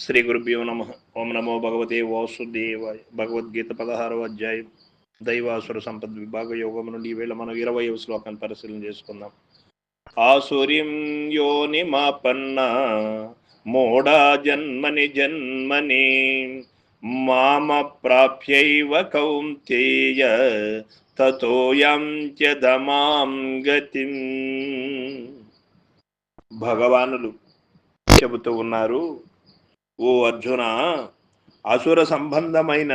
శ్రీ గురుభ్యో నమ. ఓం నమో భగవతే వాసుదేవాయ. భగవద్గీత 16వ అధ్యాయం దైవాసుర సంపద్ విభాగ యోగం నుండి ఈవేళ మనం 20వ శ్లోకాన్ని పరిశీలన చేసుకుందాం. ఆసురీం యోనిమాపన్న మూఢా జన్మని జన్మని మామ ప్రాప్యైవ కౌంతేయ తతో యాంత్యధమాం గతిం. భగవానులు చెబుతూ ఉన్నారు, ఓ అర్జున, అసుర సంబంధమైన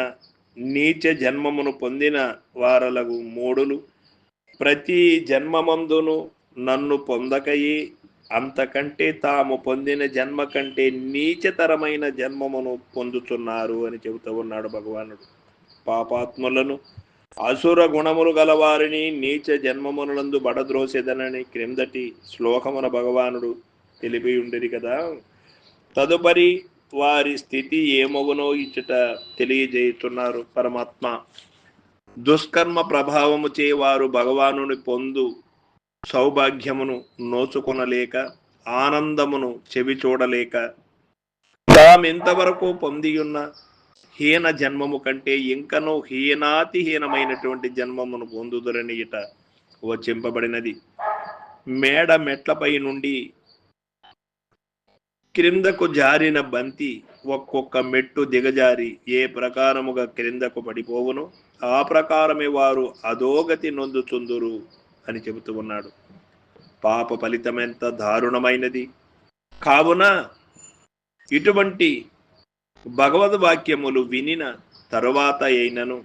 నీచ జన్మమును పొందిన వారలగు మూడులు ప్రతి జన్మమందును నన్ను పొందకయే అంతకంటే తాము పొందిన జన్మ కంటే నీచతరమైన జన్మమును పొందుతున్నారు అని చెబుతూ ఉన్నాడు భగవానుడు. పాపాత్ములను, అసుర గుణములు గలవారిని నీచ జన్మమునందు బడద్రోసెదనని క్రిందటి శ్లోకమున భగవానుడు తెలిపి ఉండేది కదా. తదుపరి వారి స్థితి ఏమగునో ఇచ్చట తెలియజేస్తున్నారు పరమాత్మ. దుష్కర్మ ప్రభావము చే వారు భగవానుని పొందు సౌభాగ్యమును నోచుకొనలేక, ఆనందమును చెవి చూడలేక, తామెంతవరకు పొందియున్న హీన జన్మము కంటే ఇంకనూ హీనాతిహీనమైనటువంటి జన్మమును పొందుదురని ఇట వచింపబడినది. మేడ మెట్లపై నుండి క్రిందకు జారిన బంతి ఒక్కొక్క మెట్టు దిగజారి ఏ ప్రకారముగా క్రిందకు పడిపోవును ఆ ప్రకారమే వారు అధోగతి నొందుచుందురు అని చెబుతూ ఉన్నాడు. పాప ఫలితమెంత దారుణమైనది. కావున ఇటువంటి భగవద్వాక్యములు వినిన తరువాత అయినను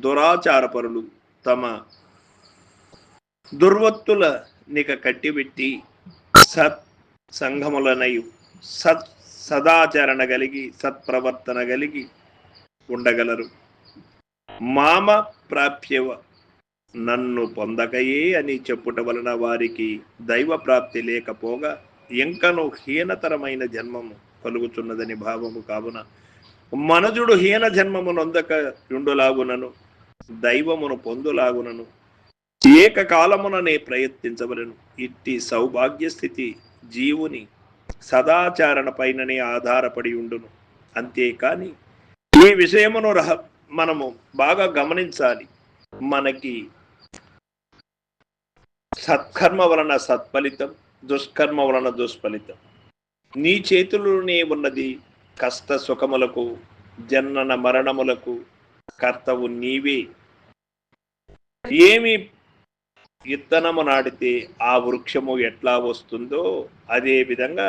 దురాచారపరులు తమ దుర్వత్తుల నిక కట్టిబెట్టి సత్ సంఘములనయు సదాచరణ కలిగి సత్ప్రవర్తన కలిగి ఉండగలరు. మామ ప్రాప్యవ, నన్ను పొందకయే అని చెప్పుట వలన వారికి దైవ ప్రాప్తి లేకపోగా ఇంకను హీనతరమైన జన్మము కలుగుతున్నదని భావము. కావున మనుజుడు హీన జన్మము నొందక యుండులాగునను దైవమును పొందులాగునను ఏకకాలముననే ప్రయత్నించవలను. ఇట్టి సౌభాగ్య స్థితి జీవుని సదాచరణ పైననే ఆధారపడి ఉండును. అంతేకాని ఈ విషయమును మనము బాగా గమనించాలి. మనకి సత్కర్మ వలన సత్ఫలితం, దుష్కర్మ వలన దుష్ఫలితం. నీ చేతుల్లోనే ఉన్నది. కష్ట సుఖములకు, జనన మరణములకు కర్తవు నీవే. ఏమి విత్తనము నాటితే ఆ వృక్షము ఎట్లా వస్తుందో అదే విధంగా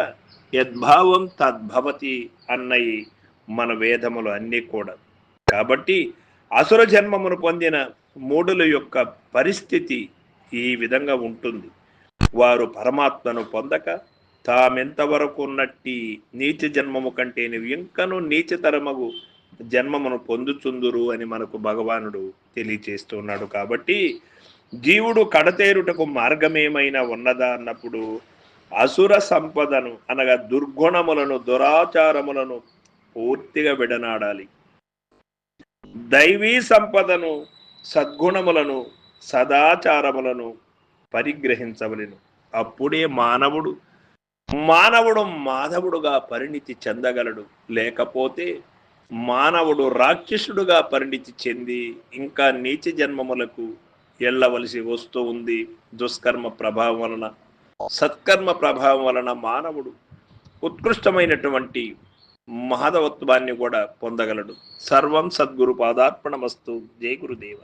యద్భావం తద్భవతి అన్నయి మన వేదములు అన్నీ కూడా. కాబట్టి అసుర జన్మమును పొందిన మూడుల యొక్క పరిస్థితి ఈ విధంగా ఉంటుంది. వారు పరమాత్మను పొందక తామెంతవరకు ఉన్నట్టి నీచ జన్మము కంటే ఇంకనూ నీచతరమగు జన్మమును పొందుచుందురు అని మనకు భగవానుడు తెలియచేస్తున్నాడు. కాబట్టి జీవుడు కడతేరుటకు మార్గమేమైనా ఉన్నదా అన్నప్పుడు అసుర సంపదను అనగా దుర్గుణములను, దురాచారములను పూర్తిగా విడనాడాలి. దైవీ సంపదను, సద్గుణములను, సదాచారములను పరిగ్రహించవలెను. అప్పుడే మానవుడు మాధవుడుగా పరిణితి చెందగలడు. లేకపోతే మానవుడు రాక్షసుడుగా పరిణితి చెంది ఇంకా నీచ జన్మములకు వెళ్ళవలసి వస్తూ ఉంది. దుష్కర్మ ప్రభావం వలన, సత్కర్మ ప్రభావం వలన మానవుడు ఉత్కృష్టమైనటువంటి మహదవత్వాన్ని కూడా పొందగలడు. సర్వం సద్గురు పాదార్పణమస్తు. జై గురుదేవ.